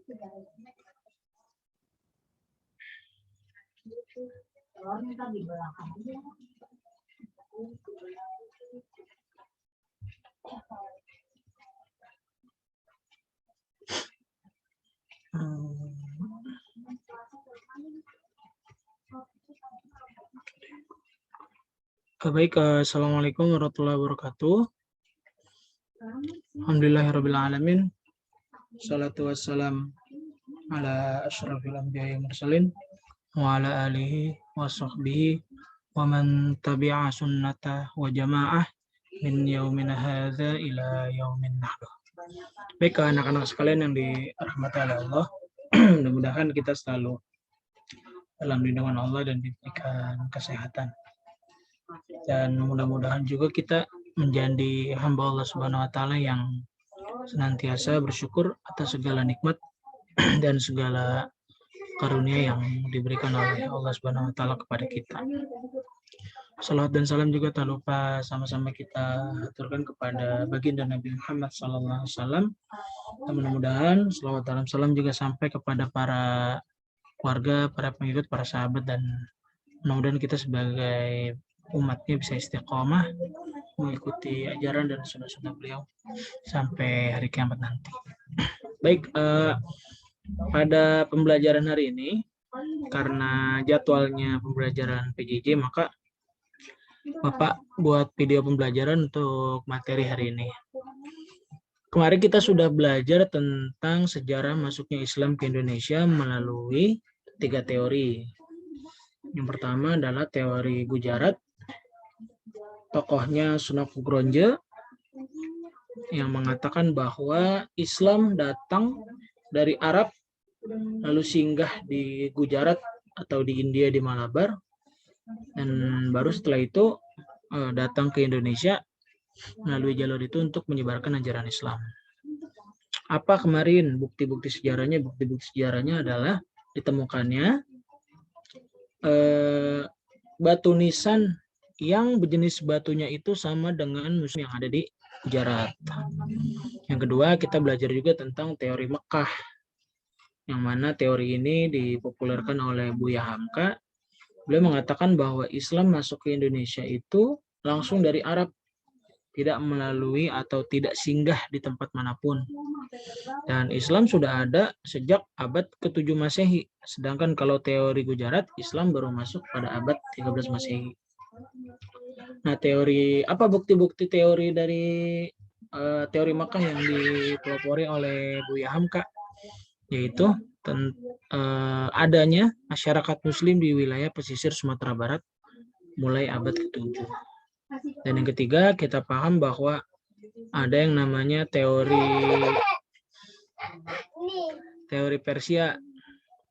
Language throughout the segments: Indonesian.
Baik, assalamualaikum warahmatullahi wabarakatuh. Alhamdulillahirrabbilalamin. Salatu wassalam ala asyrafil anbiya'i mursalin wa ala alihi wa sahbihi wa man tabi'a sunnata wa jama'ah min yaumina hadza ila yaumin nahdu. Baik, anak-anak sekalian yang dirahmati oleh Allah, mudah-mudahan kita selalu dalam lindungan Allah dan diberikan kesehatan. Dan mudah-mudahan juga kita menjadi hamba Allah Subhanahu wa taala yang senantiasa bersyukur atas segala nikmat dan segala karunia yang diberikan oleh Allah Subhanahu wa taala kepada kita. Salawat dan salam juga tak lupa sama-sama kita aturkan kepada baginda Nabi Muhammad SAW. Dan mudah-mudahan salawat dan salam juga sampai kepada para keluarga, para pengikut, para sahabat, dan mudah-mudahan kita sebagai umatnya bisa istiqomah mengikuti ajaran dan sunnah-sunnah beliau sampai hari kiamat nanti. Baik, pada pembelajaran hari ini, karena jadwalnya pembelajaran PJJ, maka Bapak buat video pembelajaran untuk materi hari ini. Kemarin kita sudah belajar tentang sejarah masuknya Islam ke Indonesia melalui 3 teori. Yang pertama adalah teori Gujarat, tokohnya Sunan Kudus, yang mengatakan bahwa Islam datang dari Arab lalu singgah di Gujarat atau di India di Malabar, dan baru setelah itu datang ke Indonesia melalui jalur itu untuk menyebarkan ajaran Islam. Apa kemarin bukti-bukti sejarahnya? Bukti-bukti sejarahnya adalah ditemukannya batu nisan yang berjenis batunya itu sama dengan museum yang ada di Gujarat. Yang kedua, kita belajar juga tentang teori Mekah, yang mana teori ini dipopulerkan oleh Buya Hamka. Beliau mengatakan bahwa Islam masuk ke Indonesia itu langsung dari Arab, tidak melalui atau tidak singgah di tempat manapun. Dan Islam sudah ada sejak abad ke-7 Masehi. Sedangkan kalau teori Gujarat, Islam baru masuk pada abad 13 Masehi. Nah, teori apa bukti-bukti teori dari teori Makkah yang dipelopori oleh Buya Hamka, yaitu adanya masyarakat Muslim di wilayah pesisir Sumatera Barat mulai abad ke-7. Dan yang ketiga, kita paham bahwa ada yang namanya teori Persia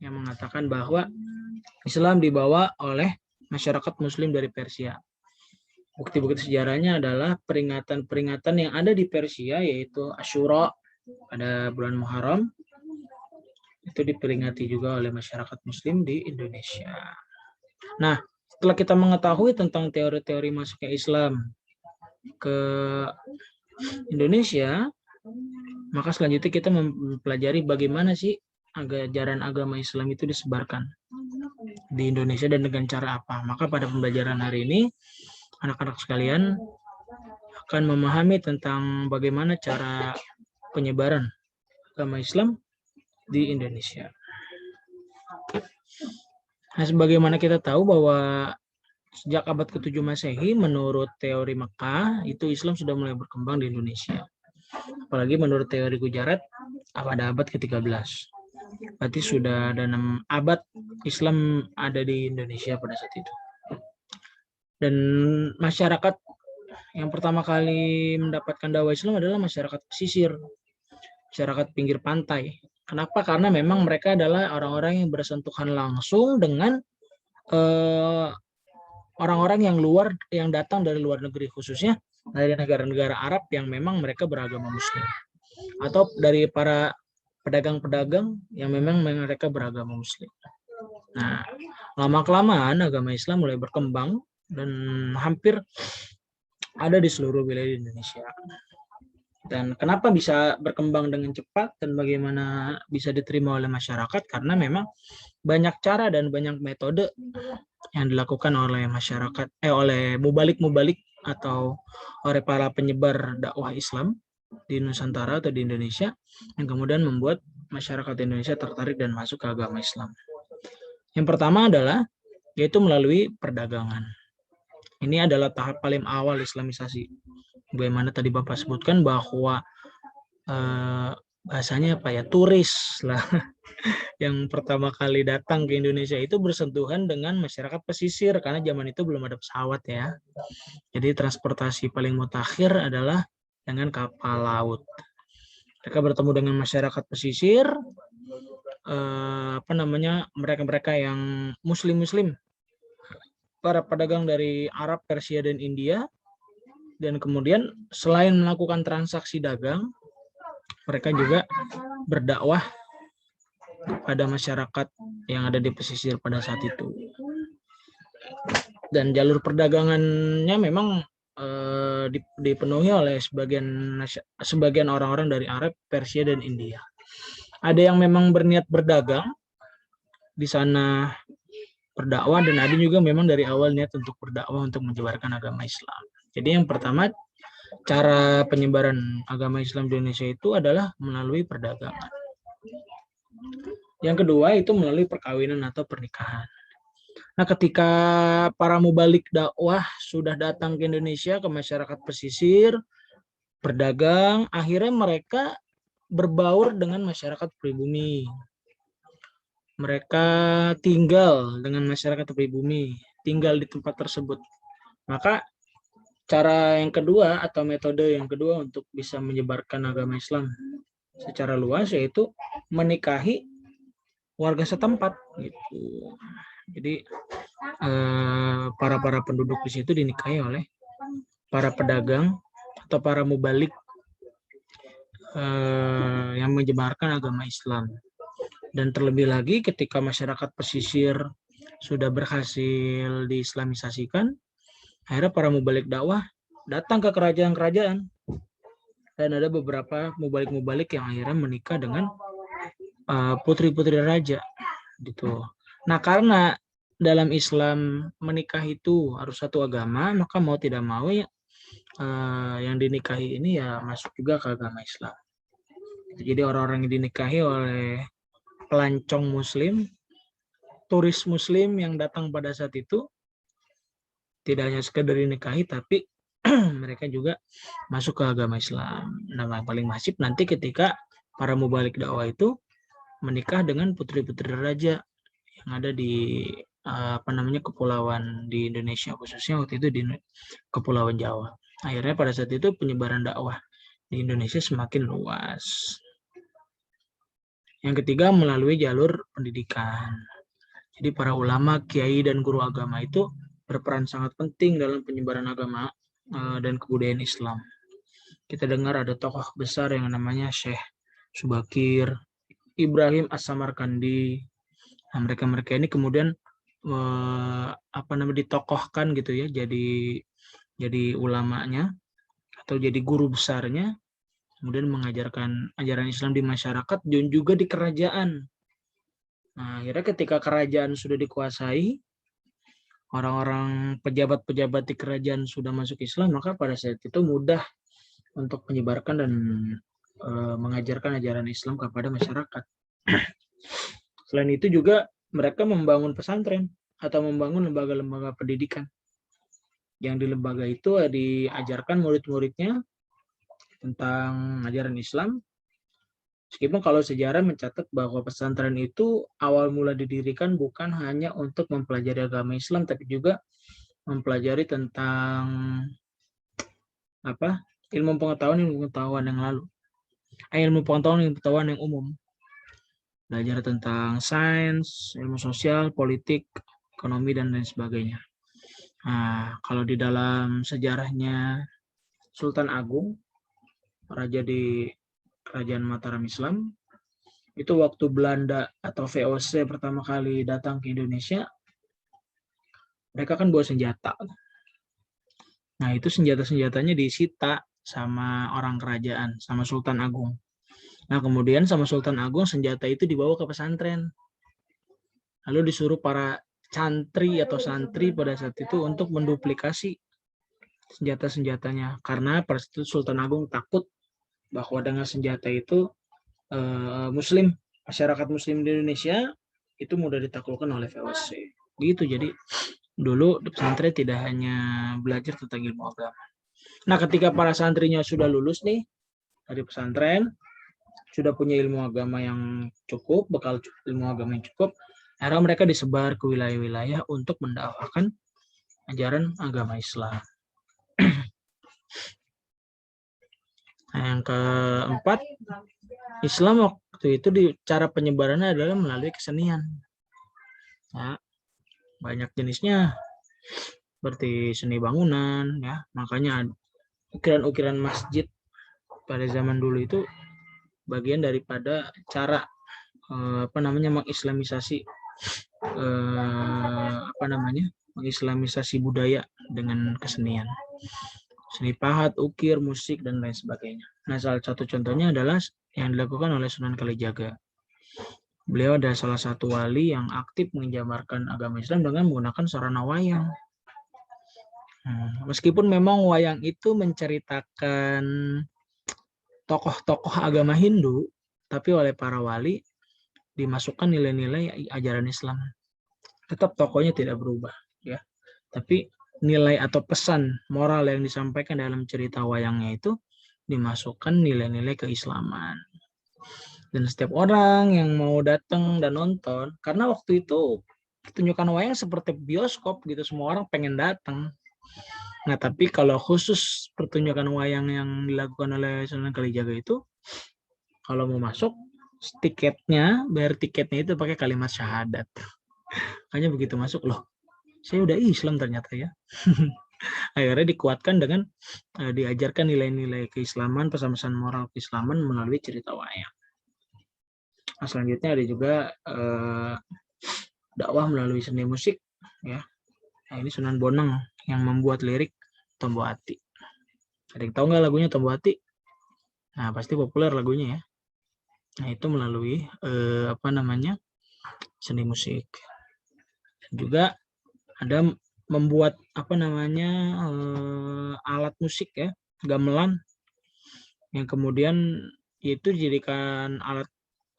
yang mengatakan bahwa Islam dibawa oleh masyarakat Muslim dari Persia. Bukti-bukti sejarahnya adalah peringatan-peringatan yang ada di Persia, yaitu Asyura pada bulan Muharram, itu diperingati juga oleh masyarakat Muslim di Indonesia. Nah, setelah kita mengetahui tentang teori-teori masuknya Islam ke Indonesia, maka selanjutnya kita mempelajari bagaimana sih ajaran agama Islam itu disebarkan di Indonesia dan dengan cara apa. Maka pada pembelajaran hari ini, anak-anak sekalian akan memahami tentang bagaimana cara penyebaran agama Islam di Indonesia. Nah, sebagaimana kita tahu bahwa sejak abad ke-7 Masehi, menurut teori Mekah, itu Islam sudah mulai berkembang di Indonesia. Apalagi menurut teori Gujarat, pada abad ke-13. Berarti sudah ada 6 abad Islam ada di Indonesia pada saat itu. Dan masyarakat yang pertama kali mendapatkan dakwah Islam adalah masyarakat pesisir, masyarakat pinggir pantai. Kenapa? Karena memang mereka adalah orang-orang yang bersentuhan langsung dengan orang-orang yang datang dari luar negeri, khususnya dari negara-negara Arab yang memang mereka beragama Muslim, atau dari para pedagang-pedagang yang memang mereka beragama Muslim. Nah, lama-kelamaan agama Islam mulai berkembang dan hampir ada di seluruh wilayah Indonesia. Dan kenapa bisa berkembang dengan cepat dan bagaimana bisa diterima oleh masyarakat? Karena memang banyak cara dan banyak metode yang dilakukan oleh masyarakat, oleh mubalik-mubalik atau oleh para penyebar dakwah Islam di Nusantara atau di Indonesia yang kemudian membuat masyarakat Indonesia tertarik dan masuk ke agama Islam. Yang pertama adalah yaitu melalui perdagangan. Ini adalah tahap paling awal Islamisasi. Bagaimana tadi Bapak sebutkan bahwa bahasanya apa ya, turis lah yang pertama kali datang ke Indonesia itu bersentuhan dengan masyarakat pesisir karena zaman itu belum ada pesawat ya. Jadi transportasi paling mutakhir adalah dengan kapal laut. Mereka bertemu dengan masyarakat pesisir, mereka-mereka yang muslim-muslim, para pedagang dari Arab, Persia, dan India. Dan kemudian selain melakukan transaksi dagang, mereka juga berdakwah pada masyarakat yang ada di pesisir pada saat itu. Dan jalur perdagangannya memang dipenuhi oleh sebagian orang-orang dari Arab, Persia, dan India. Ada yang memang berniat berdagang di sana berdakwah, dan ada juga memang dari awal niat untuk berdakwah untuk menyebarkan agama Islam. Jadi yang pertama, cara penyebaran agama Islam di Indonesia itu adalah melalui perdagangan. Yang kedua itu melalui perkawinan atau pernikahan. Nah, ketika para mubalik dakwah sudah datang ke Indonesia, ke masyarakat pesisir, berdagang, akhirnya mereka berbaur dengan masyarakat pribumi. Mereka tinggal dengan masyarakat pribumi, tinggal di tempat tersebut. Maka cara yang kedua atau metode yang kedua untuk bisa menyebarkan agama Islam secara luas yaitu menikahi warga setempat gitu. Jadi para penduduk di situ dinikahi oleh para pedagang atau para mubalik yang menyebarkan agama Islam. Dan terlebih lagi ketika masyarakat pesisir sudah berhasil diislamisasikan, akhirnya para mubalik dakwah datang ke kerajaan-kerajaan. Dan ada beberapa mubalik-mubalik yang akhirnya menikah dengan putri-putri raja gitu. Nah, karena dalam Islam menikah itu harus satu agama, maka mau tidak mau ya yang dinikahi ini ya masuk juga ke agama Islam. Jadi orang-orang yang dinikahi oleh pelancong muslim, turis muslim yang datang pada saat itu tidak hanya sekedar dinikahi, tapi mereka juga masuk ke agama Islam. Nah, yang paling masif nanti ketika para mubalik dakwah itu menikah dengan putri-putri raja yang ada di kepulauan di Indonesia, khususnya waktu itu di Kepulauan Jawa. Akhirnya pada saat itu penyebaran dakwah di Indonesia semakin luas. Yang ketiga melalui jalur pendidikan. Jadi para ulama, kiai, dan guru agama itu berperan sangat penting dalam penyebaran agama dan kebudayaan Islam. Kita dengar ada tokoh besar yang namanya Syekh Subakir, Ibrahim As-Samarkandi. Nah, mereka ini kemudian ditokohkan gitu ya, jadi ulamanya atau jadi guru besarnya, kemudian mengajarkan ajaran Islam di masyarakat dan juga di kerajaan. Nah, akhirnya ketika kerajaan sudah dikuasai, orang-orang pejabat-pejabat di kerajaan sudah masuk Islam, maka pada saat itu mudah untuk menyebarkan dan mengajarkan ajaran Islam kepada masyarakat. Selain itu juga mereka membangun pesantren atau membangun lembaga-lembaga pendidikan. Yang di lembaga itu diajarkan murid-muridnya tentang ajaran Islam. Meskipun kalau sejarah mencatat bahwa pesantren itu awal mula didirikan bukan hanya untuk mempelajari agama Islam, tapi juga mempelajari tentang ilmu pengetahuan yang lalu. Ilmu pengetahuan yang umum. Belajar tentang sains, ilmu sosial, politik, ekonomi, dan lain sebagainya. Nah, kalau di dalam sejarahnya Sultan Agung, raja di Kerajaan Mataram Islam, itu waktu Belanda atau VOC pertama kali datang ke Indonesia, mereka kan bawa senjata. Nah, itu senjata-senjatanya disita sama orang kerajaan, sama Sultan Agung. Nah, kemudian sama Sultan Agung senjata itu dibawa ke pesantren. Lalu disuruh para santri atau santri pada saat itu untuk menduplikasi senjata-senjatanya. Karena pada saat itu Sultan Agung takut bahwa dengan senjata itu Muslim, masyarakat Muslim di Indonesia itu mudah ditaklukkan oleh VOC. Gitu, jadi dulu di pesantren tidak hanya belajar tentang ilmu agama. Nah, ketika para santrinya sudah lulus nih dari pesantren, sudah punya ilmu agama yang cukup, bekal ilmu agama yang cukup, akhirnya mereka disebar ke wilayah-wilayah untuk mendakwakan ajaran agama Islam. Nah, yang keempat, Islam waktu itu cara penyebarannya adalah melalui kesenian. Nah, banyak jenisnya, seperti seni bangunan, ya. Makanya ukiran-ukiran masjid pada zaman dulu itu bagian daripada cara mengislamisasi mengislamisasi budaya dengan kesenian. Seni pahat, ukir, musik, dan lain sebagainya. Nah, salah satu contohnya adalah yang dilakukan oleh Sunan Kalijaga. Beliau adalah salah satu wali yang aktif menjabarkan agama Islam dengan menggunakan sarana wayang. Meskipun memang wayang itu menceritakan tokoh-tokoh agama Hindu, tapi oleh para wali dimasukkan nilai-nilai ajaran Islam. Tetap tokohnya tidak berubah, ya. Tapi nilai atau pesan moral yang disampaikan dalam cerita wayangnya itu dimasukkan nilai-nilai keislaman. Dan setiap orang yang mau datang dan nonton, karena waktu itu pertunjukan wayang seperti bioskop gitu, semua orang pengen datang. Nah, tapi kalau khusus pertunjukan wayang yang dilakukan oleh Sunan Kalijaga itu, kalau mau masuk, bayar tiketnya itu pakai kalimat syahadat. Hanya begitu masuk, loh, saya udah Islam ternyata ya. Akhirnya dikuatkan dengan diajarkan nilai-nilai keislaman, pesan-pesan moral keislaman melalui cerita wayang. Nah, selanjutnya ada juga dakwah melalui seni musik, ya. Nah, ini Sunan Bonang yang membuat lirik Tombo Ati. Ada yang tahu nggak lagunya Tombo Ati? Nah, pasti populer lagunya ya. Nah, itu melalui seni musik. Dan juga ada membuat alat musik ya, gamelan, yang kemudian itu dijadikan alat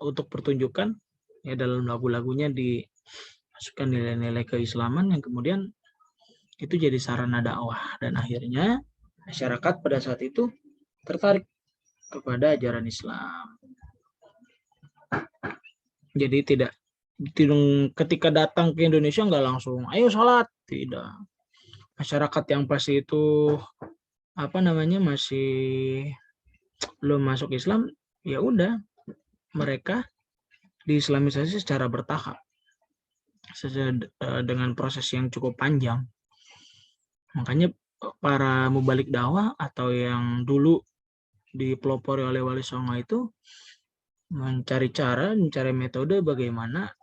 untuk pertunjukan ya, dalam lagu-lagunya dimasukkan nilai-nilai keislaman yang kemudian itu jadi sarana dakwah, dan akhirnya masyarakat pada saat itu tertarik kepada ajaran Islam. Jadi tidak ketika datang ke Indonesia nggak langsung ayo sholat, tidak. Masyarakat yang pas itu masih belum masuk Islam, ya udah mereka diislamisasi secara bertahap dengan proses yang cukup panjang. Makanya para mubalik dakwah atau yang dulu dipelopori oleh Wali Songo itu mencari metode bagaimana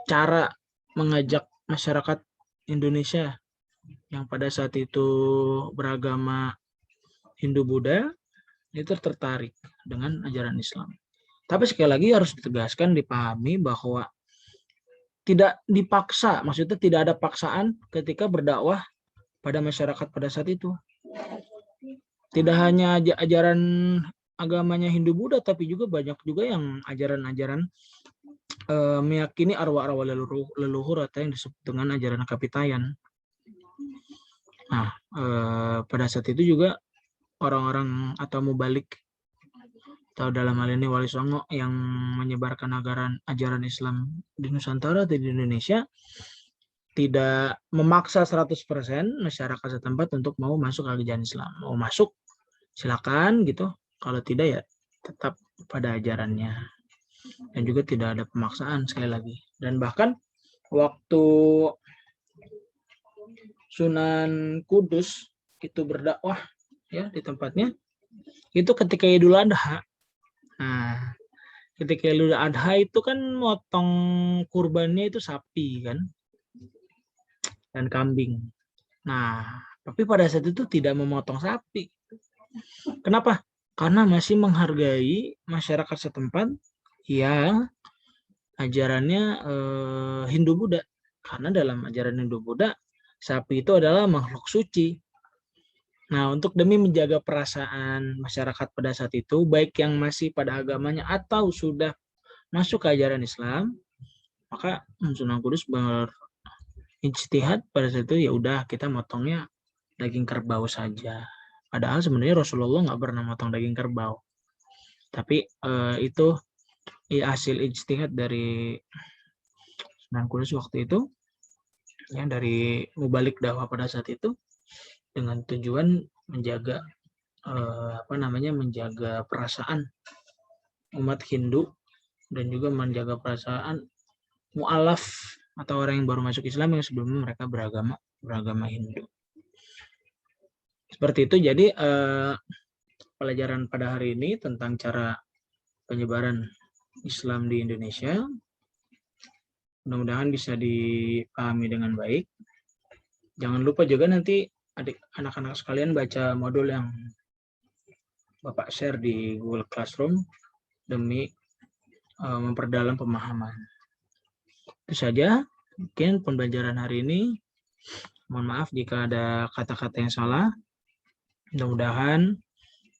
cara mengajak masyarakat Indonesia yang pada saat itu beragama Hindu-Buddha itu tertarik dengan ajaran Islam. Tapi sekali lagi harus ditegaskan, dipahami bahwa tidak dipaksa, maksudnya tidak ada paksaan ketika berdakwah pada masyarakat pada saat itu. Tidak hanya ajaran agamanya Hindu-Buddha, tapi juga banyak juga yang ajaran-ajaran meyakini arwah-arwah leluhur atau yang disebut dengan ajaran Kapitayan. Nah, pada saat itu juga orang-orang atau mubalik atau dalam hal ini Wali Songo yang menyebarkan ajaran Islam di Nusantara atau di Indonesia tidak memaksa 100% masyarakat setempat untuk mau masuk ke ajaran Islam. Mau masuk silakan gitu, kalau tidak ya tetap pada ajarannya. Dan juga tidak ada pemaksaan sekali lagi. Dan bahkan waktu Sunan Kudus itu berdakwah ya di tempatnya, itu ketika Idul Adha. Nah, ketika Idul Adha itu kan motong kurbannya itu sapi kan dan kambing. Nah, tapi pada saat itu tidak memotong sapi, Kenapa? Karena masih menghargai masyarakat setempat yang ajarannya Hindu-Buddha. Karena dalam ajaran Hindu-Buddha, sapi itu adalah makhluk suci. Nah, untuk demi menjaga perasaan masyarakat pada saat itu, baik yang masih pada agamanya atau sudah masuk ke ajaran Islam, maka Sunan Kudus berijtihad pada saat itu, ya udah kita motongnya daging kerbau saja. Padahal sebenarnya Rasulullah nggak pernah motong daging kerbau. Tapi itu hasil ijtihad dari Sunan Kudus waktu itu, ya, dari mubalik dakwah pada saat itu, dengan tujuan menjaga menjaga perasaan umat Hindu dan juga menjaga perasaan mu'alaf atau orang yang baru masuk Islam yang sebelumnya mereka beragama Hindu. Seperti itu. Jadi pelajaran pada hari ini tentang cara penyebaran Islam di Indonesia mudah-mudahan bisa dipahami dengan baik. Jangan lupa juga nanti anak-anak sekalian baca modul yang Bapak share di Google Classroom demi memperdalam pemahaman. Itu saja mungkin pembelajaran hari ini. Mohon maaf jika ada kata-kata yang salah. Mudah-mudahan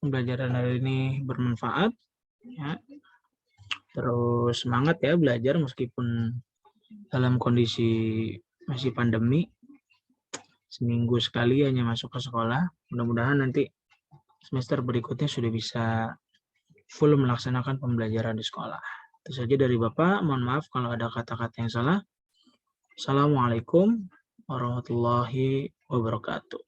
pembelajaran hari ini bermanfaat. Ya. Terus semangat ya belajar meskipun dalam kondisi masih pandemi. Seminggu sekali hanya masuk ke sekolah. Mudah-mudahan nanti semester berikutnya sudah bisa full melaksanakan pembelajaran di sekolah. Itu saja dari Bapak. Mohon maaf kalau ada kata-kata yang salah. Assalamualaikum warahmatullahi wabarakatuh.